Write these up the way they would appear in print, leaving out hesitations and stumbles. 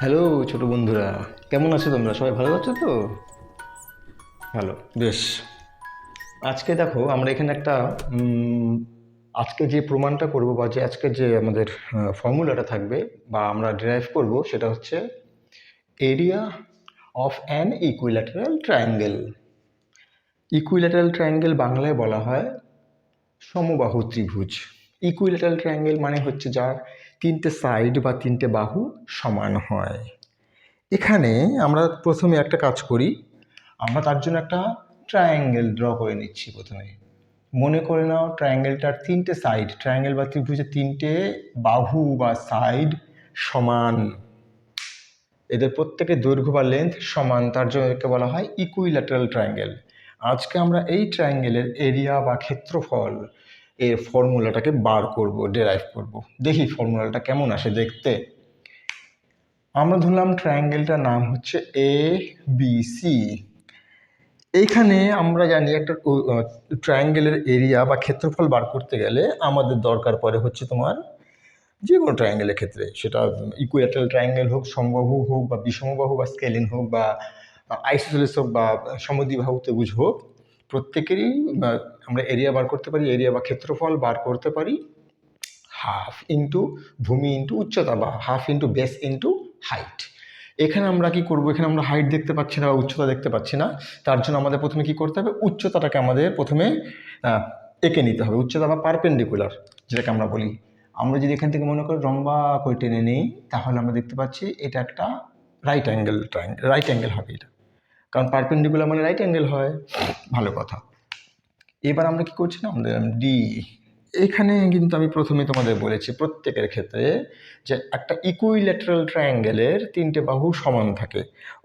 Hello ছোট বন্ধুরা, কেমন আছো তোমরা? সবাই ভালো আছো তো? ভালো, বেশ। আজকে দেখো আমরা এখানে একটা আজকে যে প্রমাণটা করব বা যে আজকে যে আমাদের ফর্মুলাটা থাকবে বা আমরা ডিরাইভ করব সেটা হচ্ছে area of an equilateral triangle. Equilateral triangle বাংলায় বলা হয় সমবাহু ত্রিভুজ। ইকুইল্যাটারাল ট্রায়াঙ্গেল মানে হচ্ছে যার তিনটে সাইড বা তিনটে বাহু সমান হয়। এখানে আমরা প্রথমে একটা কাজ করি, আমরা তার জন্য একটা ট্রায়াঙ্গেল ড্র করে নিচ্ছি। প্রথমে মনে করে নাও ট্রায়াঙ্গেলটার তিনটে সাইড, ট্রায়াঙ্গেল বা ত্রিভুজের তিনটে বাহু বা সাইড সমান, এদের প্রত্যেকের দৈর্ঘ্য বা লেন্থ সমান, তার জন্য একে বলা হয় ইকুইল্যাটারাল ট্রায়াঙ্গেল। আজকে আমরা এই ট্রায়াঙ্গেলের এরিয়া বা ক্ষেত্রফল এর ফর্মুলাটাকে বার করব, ডেরাইভ করব। দেখি ফর্মুলাটা কেমন আসে দেখতে। আমরা ধরলাম ট্রায়াঙ্গেলটার নাম হচ্ছে এ বি সি। এইখানে আমরা জানি একটা ট্রায়াঙ্গেলের এরিয়া বা ক্ষেত্রফল বার করতে গেলে আমাদের দরকার পড়ে হচ্ছে তোমার যে কোনো ট্রায়াঙ্গেলের ক্ষেত্রে, সেটা ইকুইল্যাটারাল ট্রায়াঙ্গেল হোক, সমবাহু হোক বা বিষমবাহু বা স্কেলিন হোক বা আইসোসেলেস হোক বা সমদ্বিবাহু ত্রিভুজ হোক, প্রত্যেকেরই আমরা এরিয়া বার করতে পারি, এরিয়া বা ক্ষেত্রফল বার করতে পারি হাফ ইন্টু ভূমি ইন্টু উচ্চতা বা half into base into height. এখানে আমরা কি করব, এখানে আমরা হাইট দেখতে পাচ্ছি না বা উচ্চতা দেখতে পাচ্ছি না, তার জন্য আমাদের প্রথমে কি করতে হবে, উচ্চতাটাকে আমাদের প্রথমে এঁকে নিতে হবে। উচ্চতা বা পারপেন্ডিকুলার যেটাকে আমরা বলি। আমরা যদি এখান থেকে মনে করি লম্বা করে টেনে নিই, তাহলে আমরা দেখতে পাচ্ছি এটা একটা রাইট অ্যাঙ্গেল হবে এটা, কারণ পারপেন্ডিকুলার মানে রাইট অ্যাঙ্গেল হয়। ভালো কথা। এবার আমরা কি করছি না, আমাদের ডি। এখানে কিন্তু আমি প্রথমে তোমাদের বলেছি প্রত্যেকের ক্ষেত্রে যে একটা ইকুইল্যাটারাল ট্রায়াঙ্গেলের তিনটে বাহু সমান থাকে।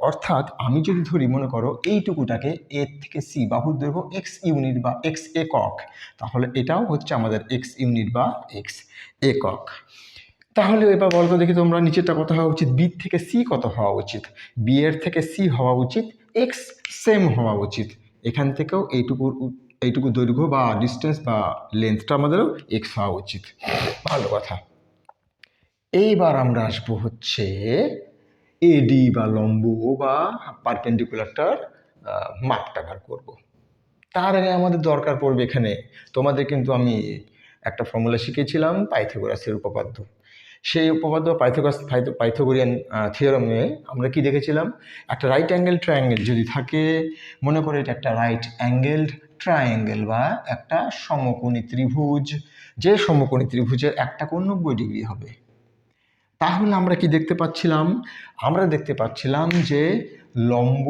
অর্থাৎ আমি যদি ধরি, মনে করো এইটুকুটাকে এ থেকে সি বাহুর দৈর্ঘ্য এক্স ইউনিট বা এক্স একক, তাহলে এটাও হচ্ছে আমাদের এক্স ইউনিট বা এক্স একক। তাহলে এবার বলতো দেখি তোমরা, নিচেরটা কত হওয়া উচিত, বি থেকে সি কত হওয়া উচিত? বি এর থেকে সি হওয়া উচিত এক্স সেম হওয়া উচিত। এখান থেকেও এইটুকু দৈর্ঘ্য বা ডিস্টেন্স বা লেন্থটা আমাদেরও এক্স হওয়া উচিত। ভালো কথা। এইবার আমরা আসবো হচ্ছে এডি বা লম্ব বা পারপেন্ডিকুলারটার মাপটা বার করবো। তার আগে আমাদের দরকার পড়বে এখানে, তোমাদের কিন্তু আমি একটা ফর্মুলা শিখিয়েছিলাম পাইথাগোরাসের উপপাদ্য। সেই উপপাদ্য পাইথাগোরিয়ান থিওরামে আমরা কি দেখেছিলাম, একটা রাইট অ্যাঙ্গেল ট্রায়াঙ্গেল যদি থাকে, মনে করে এটা একটা রাইট অ্যাঙ্গেলড ট্রায়াঙ্গেল বা একটা সমকোণী ত্রিভুজ, যে সমকোণী ত্রিভুজের একটা কোণ 90 ডিগ্রি হবে, তাহলে আমরা কি দেখতে পাচ্ছিলাম, আমরা দেখতে পাচ্ছিলাম যে লম্ব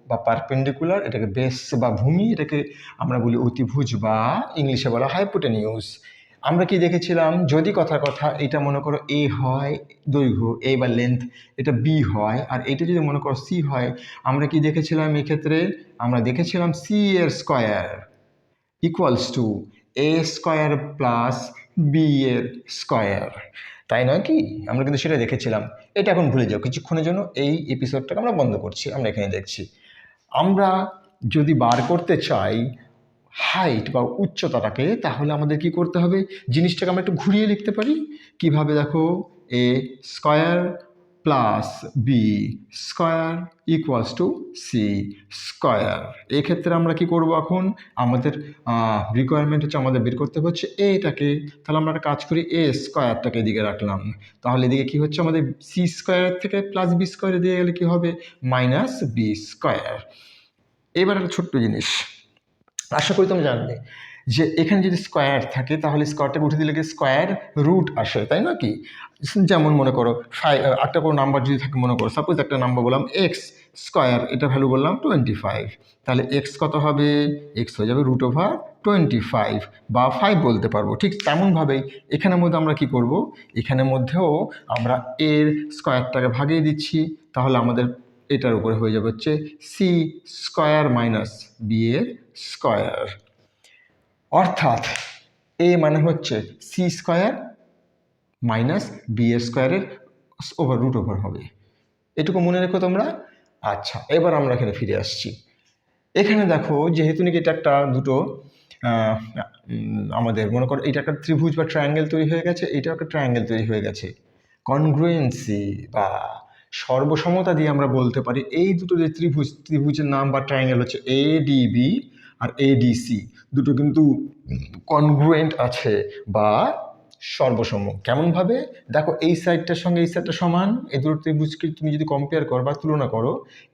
বা পারপেন্ডিকুলার, এটাকে বেস বা ভূমি, এটাকে আমরা বলি অতিভুজ বা ইংলিশে বলা হাইপোটেনিউস। আমরা কি দেখেছিলাম, যদি কথার কথা এটা মনে করো এ হয় দৈর্ঘ্য, এ বা লেন্থ, এটা বি হয়, আর এটা যদি মনে করো সি হয়, আমরা কি দেখেছিলাম এক্ষেত্রে, আমরা দেখেছিলাম সি এর square equals to A square plus B এর স্কয়ার, তাই নয় কি? আমরা কিন্তু সেটা দেখেছিলাম। এটা এখন ভুলে যাও কিছুক্ষণের জন্য, এই এপিসোডটাকে আমরা বন্ধ করছি, আমরা এখানে দেখছি। আমরা যদি বার করতে চাই হাইট বা উচ্চতাটাকে, তাহলে আমাদের কি করতে হবে, জিনিসটাকে আমরা একটু ঘুরিয়ে লিখতে পারি। কিভাবে দেখো, A square plus B square equals to C square. এক্ষেত্রে আমরা কি করব, এখন আমাদের রিকোয়ারমেন্ট হচ্ছে আমাদের বের করতে হচ্ছে এটাকে, তাহলে আমরা একটা কাজ করি, এ স্কয়ারটাকে এদিকে রাখলাম, তাহলে এদিকে কি হচ্ছে আমাদের সি স্কয়ার থেকে প্লাস বি স্কয়ারে দিয়ে গেলে কি হবে, মাইনাস বি স্কয়ার। এবার একটা ছোট্ট জিনিস, আশা করি তুমি জানবে যে এখানে যদি স্কোয়ার থাকে তাহলে স্কোয়ারটাকে উঠে দিলে কি স্কোয়ার রুট আসে, তাই না কি? যেমন মনে করো একটা কোনো নাম্বার যদি থাকে, মনে করো সাপোজ একটা নাম্বার বললাম এক্স স্কোয়ার, এটা ভ্যালু বললাম 25, তাহলে এক্স কত হবে, এক্স হয়ে যাবে √25 বা 5 বলতে পারবো। ঠিক তেমনভাবেই এখানের মধ্যে আমরা কি করব, এখানের মধ্যেও আমরা এর স্কোয়ারটাকে ভাগিয়ে দিচ্ছি, তাহলে আমাদের এটার উপরে হয়ে যাবে হচ্ছে সি স্কয়ার মাইনাস বি এর স্কয়ার। অর্থাৎ এ মানে হচ্ছে সি স্কয়ার মাইনাস বি এর স্কয়ারের √ ওভার হবে। এটুকু মনে রেখো তোমরা। আচ্ছা, এবার আমরা এখানে ফিরে আসছি। এখানে দেখো, যেহেতু নাকি এটা একটা দুটো আমাদের মনে করো এটা একটা ত্রিভুজ বা ট্রায়াঙ্গেল তৈরি হয়ে গেছে, এটাও একটা ট্রায়াঙ্গেল তৈরি হয়ে গেছে। কনগ্রুয়েন্সি বা সর্বসমতা দিয়ে আমরা বলতে পারি এই দুটো যে ত্রিভুজের নাম বা ট্রায়াঙ্গেল হচ্ছে এডিবি আর এডিসি, দুটো কিন্তু কনগ্রুয়েন্ট আছে বা সর্বসম। কেমনভাবে? দেখো এই সাইডটার সঙ্গে এই সাইডটা সমান, এই দুটো ত্রিভুজকে তুমি যদি কম্পেয়ার করো বা তুলনা করো,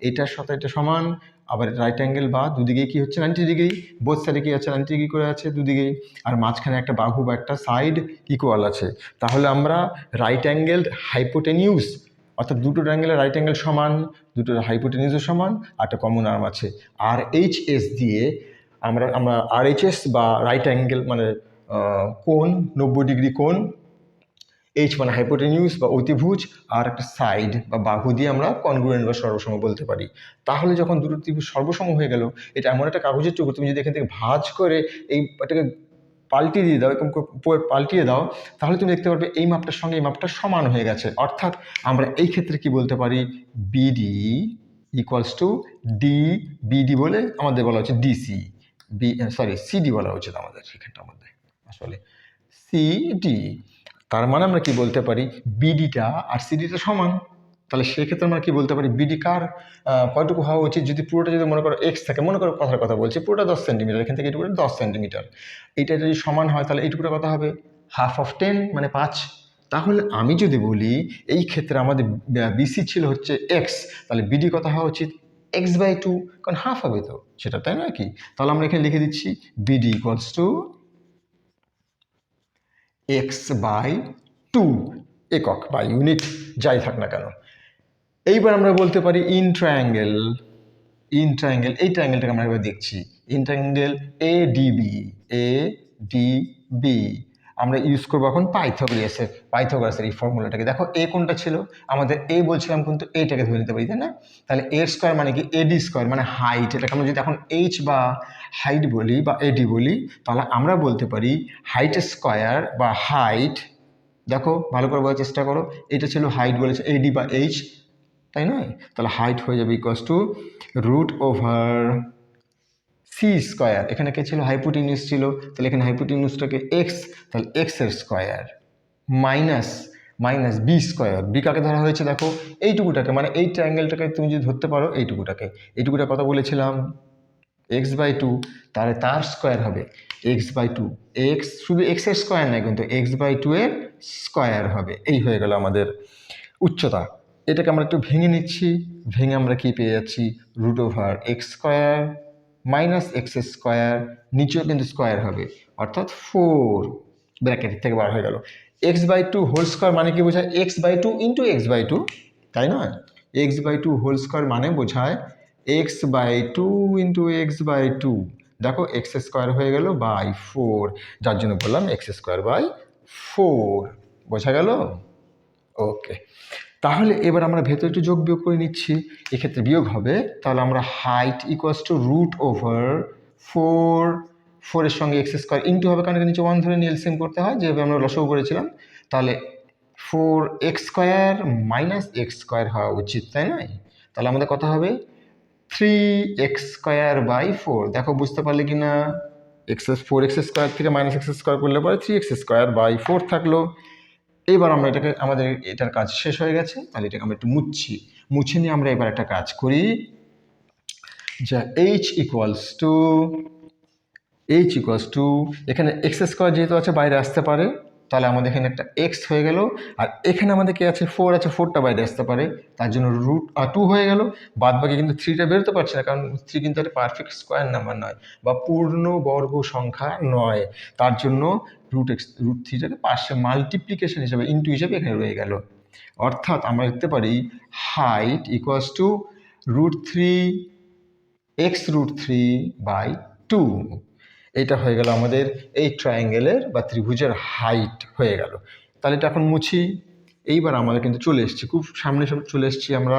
এটার সাথে এটা সমান, আবার রাইট অ্যাঙ্গেল বা দুদিকে কি হচ্ছে 90 ডিগ্রি, বোথ সাইডে কি আছে 90 ডিগ্রি করে আছে দুদিকেই, আর মাঝখানে একটা বাহু বা একটা সাইড ইকুয়াল আছে। তাহলে আমরা রাইট অ্যাঙ্গেল হাইপোটেনিউস, অর্থাৎ দুটো ট্রায়াঙ্গেলের রাইট অ্যাঙ্গেল সমান, দুটোর হাইপোটেনিউসও সমান, আর একটা কমন আর্ম আছে। আর এইচ এস দিয়ে আমরা আমরা আর এইচ এস বা রাইট অ্যাঙ্গেল মানে কোণ, 90 ডিগ্রি কোণ, এইচ মানে হাইপোটেনিউস বা অতিভুজ, আর একটা সাইড বা বাহু দিয়ে আমরা কনগ্রুয়েন্ট বা সর্বসম বলতে পারি। তাহলে যখন দুটো ত্রিভুজ সর্বসম হয়ে গেল, এটা এমন একটা কাগজের টুকরো, তুমি যদি এখান থেকে ভাঁজ করে এটাকে পাল্টিয়ে দিয়ে দাও, এরকম পাল্টিয়ে দাও, তাহলে তুমি দেখতে পারবে এই মাপটার সঙ্গে এই মাপটা সমান হয়ে গেছে। অর্থাৎ আমরা এই ক্ষেত্রে কি বলতে পারি, BD equals to D, BD বলে আমাদের বলা হচ্ছে ডিসি, সিডি বলা উচিত আমাদের এখানটার মধ্যে, আসলে সিডি। তার মানে আমরা কি বলতে পারি, বিডিটা আর সিডিটা সমান। তাহলে সেক্ষেত্রে আমরা কি বলতে পারি, বিডি কার কয়টুকু হওয়া উচিত, যদি পুরোটা যদি মনে করো এক্স থাকে, মনে করো কথার কথা বলছি, পুরোটা 10 সেন্টিমিটার, এখান থেকে এইটুকু 10 সেন্টিমিটার, এইটা যদি সমান হয় তাহলে এইটুকুটা কথা হবে হাফ অফ 10 মানে 5। তাহলে আমি যদি বলি এই ক্ষেত্রে আমাদের বিসি ছিল হচ্ছে এক্স, তাহলে বিডি কথা হওয়া উচিত x/2, কারণ হাফ হবে তো সেটা, তাই না কি? তাহলে আমরা এখানে লিখে দিচ্ছি বিডি ইকুয়ালস টু x/2, একক বা ইউনিট যাই থাক না কেন। এইবার আমরা বলতে পারি ইন ট্রায়াঙ্গেল, এই ট্রায়াঙ্গেলটাকে আমরা এবার দেখছি, ইন ট্রায়াঙ্গেল এডিবি, আমরা ইউজ করবো এখন পাইথাগোরাসের এই ফর্মুলাটাকে। দেখো এ কোনটা ছিল আমাদের, এ বলছিলাম কিন্তু এইটাকে ধরে নিতে পারি, তাই না? তাহলে এর স্কোয়ার মানে কি, এডি স্কোয়ার মানে হাইট, এটাকে আমরা যদি এখন এইচ বা হাইট বলি বা এডি বলি, তাহলে আমরা বলতে পারি হাইট স্কোয়ার বা হাইট, দেখো ভালো করে বোঝার চেষ্টা করো, এটা ছিল হাইট বলেছে এডি বা এইচ, তাই নয়? তাহলে হাইট হয়ে যাবে equals to root over C square, এখানে কে ছিল হাইপোটেনিউস ছিল, তাহলে এখানে হাইপোটেনিউসটাকে এক্স, তাহলে এক্স এর square minus B square, B কাকে ধরা হয়েছে দেখো এইটুকুটাকে, মানে এই ট্রায়াঙ্গেলটাকে তুমি যদি ধরতে পারো এইটুকুটা কথা বলেছিলাম x/2, তাহলে তার স্কোয়ার হবে x/2, এক্স শুধু এক্স এর স্কোয়ার নয় কিন্তু x/2 এর স্কোয়ার হবে। এই হয়ে গেল আমাদের উচ্চতা। এটাকে আমরা একটু ভেঙে নিচ্ছি, ভেঙে আমরা কি পেয়ে যাচ্ছি, root over X square minus X square, নিচেও কিন্তু স্কোয়ার হবে, অর্থাৎ 4 ব্র্যাকেট থেকে বার হয়ে গেল। x/2 হোল স্কোয়ার মানে কি বোঝায়, x/2 ইন্টু x/2, তাই নয়? x/2 হোল স্কোয়ার মানে বোঝায় x/2 ইন্টু x/2, দেখো এক্স স্কোয়ার হয়ে গেল বাই 4, যার জন্য বললাম x²/4, বোঝা গেল? ওকে, তাহলে এবার আমরা ভেতরে একটু যোগ বিয়োগ করে নিচ্ছি, এক্ষেত্রে বিয়োগ হবে, তাহলে আমরা height equals to root over 4 এর সঙ্গে এক্স স্কোয়ার ইন্টু হবে, কারণ নিচে 1 ধরে নিয়ে এলসিএম করতে হয়, যেভাবে আমরা লসাগু করেছিলাম, তাহলে 4x² মাইনাস x² হওয়া উচিত, তাই নয়? তাহলে আমাদের কথা হবে 3x²/4, দেখো বুঝতে পারলে কি না, 4x² থেকে মাইনাস x² করলে পরে 3x²/4 থাকলো। এবার আমরা আমাদের এটার কাজ শেষ হয়ে গেছে, তাহলে এটাকে আমরা একটু মুছে নিয়ে আমরা এবার একটা কাজ করি, যা h ইকুয়ালস টু এখানে x² যেহেতু আছে বাইরে আসতে পারে, তাহলে আমাদের এখানে একটা x হয়ে গেল, আর এখানে আমাদের কি আছে 4 আছে, 4টা বাইরে আসতে পারে, তার জন্য রুট 2 হয়ে গেল, বাদ বাকি কিন্তু 3টা বেরোতে পারছে না, কারণ 3 কিন্তু একটা পারফেক্ট স্কোয়ার নাম্বার নয় বা পূর্ণ বর্গ সংখ্যা নয়, তার জন্য √3টাকে পার্শ্বে মাল্টিপ্লিকেশন হিসাবে ইন্টু হিসাবে এখানে রয়ে গেল। অর্থাৎ আমরা লিখতে পারি হাইট ইকুয়ালস টু x√3/2, এটা হয়ে গেল আমাদের এই ট্রায়াঙ্গেলের বা ত্রিভুজের হাইট হয়ে গেল। তাহলে এটা এখন মুছি। এইবার আমাদের কিন্তু চলে এসেছি, খুব সামনে চলে এসেছি আমরা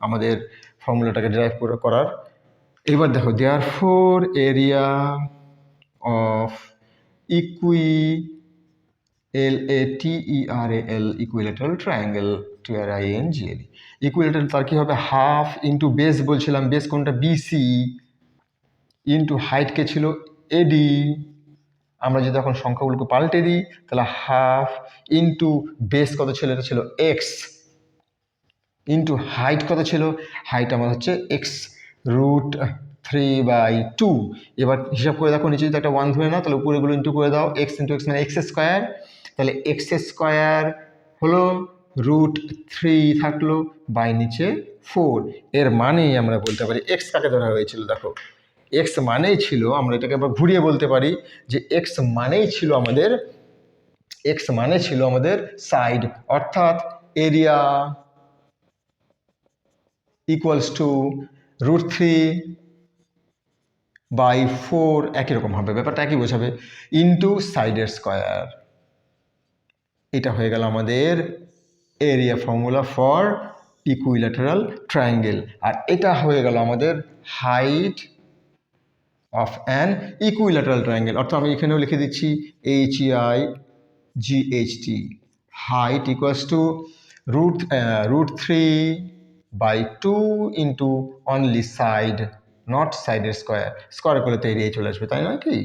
আমাদের ফর্মুলাটাকে ডেরাইভ করার। এবার দেখো, therefore area of equilateral triangle TRIANGLE, equilateral তার কি হবে, হাফ ইন্টু বেস বলছিলাম, বেস কোনটা বিসি, ইন্টু হাইট কে ছিল এডি, আমরা যদি এখন সংখ্যাগুলোকে পাল্টে দিই তাহলে হাফ ইন্টু বেস কত ছিল, এটা ছিল এক্স, ইন্টু হাইট কত ছিল, হাইট আমার হচ্ছে এক্স রুট 3/2। এবার হিসাব করে দেখো, নিচে যদি একটা 1 ধরে নাও তাহলে উপরেগুলো ইন্টু করে দাও, এক্স ইন্টু এক্স মানে এক্স স্কোয়ার, তাহলে এক্স স্কোয়ার হলো √3 থাকলো বাই নিচে 4। এর মানেই আমরা বলতে পারি এক্স কাকে ধরা হয়েছিল, দেখো এক্স মানেই ছিল, আমরা এটাকে আবার ঘুরিয়ে বলতে পারি যে এক্স মানেই ছিল আমাদের সাইড, অর্থাৎ এরিয়া ইকুয়ালস টু √3/4, একই রকম হবে, ব্যাপারটা একই বোঝাবে, ইন্টু সাইডের স্কোয়ার। এটা হয়ে গেল আমাদের area formula for equilateral triangle. আর এটা হয়ে গেল আমাদের height of an equilateral triangle, অর্থাৎ আমি এখানেও লিখে দিচ্ছি HEIGHT, height equals to √3/2 into only side, not সাইডের স্কোয়ার, স্কোয়ার করলে তো এরিয়ায় চলে আসবে, তাই নয় কি?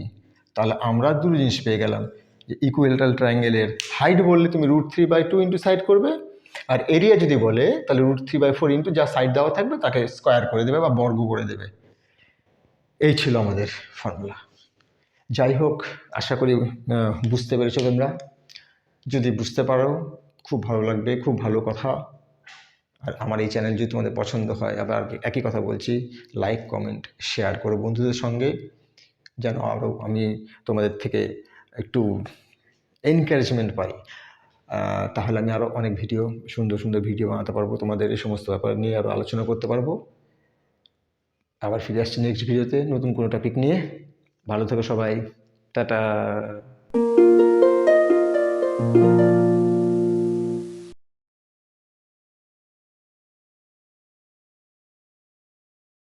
তাহলে আমরা দুটো জিনিস পেয়ে গেলাম, যে ইকুইল্যাটারাল ট্রায়াঙ্গেলের হাইট বললে তুমি √3/2 ইন্টু সাইড করবে, আর এরিয়া যদি বলে তাহলে √3/4 ইন্টু যা সাইড দেওয়া থাকবে তাকে স্কোয়ার করে দেবে বা বর্গ করে দেবে। এই ছিল আমাদের ফর্মুলা। যাই হোক, আশা করি বুঝতে পেরেছো তোমরা। যদি বুঝতে পারো খুব ভালো লাগবে, খুব ভালো কথা। আর আমার এই চ্যানেল যদি তোমাদের পছন্দ হয়, আবার একই কথা বলছি, লাইক কমেন্ট শেয়ার করো বন্ধুদের সঙ্গে, যেন আরও আমি তোমাদের থেকে একটু এনকারেজমেন্ট পাই। তাহলে আমি আরও অনেক ভিডিও, সুন্দর সুন্দর ভিডিও বানাতে পারবো, তোমাদের এই সমস্ত ব্যাপার নিয়ে আরও আলোচনা করতে পারবো। আবার ফিরে আসছি নেক্সট ভিডিওতে নতুন কোনো টপিক নিয়ে। ভালো থেকো সবাই, টাটা।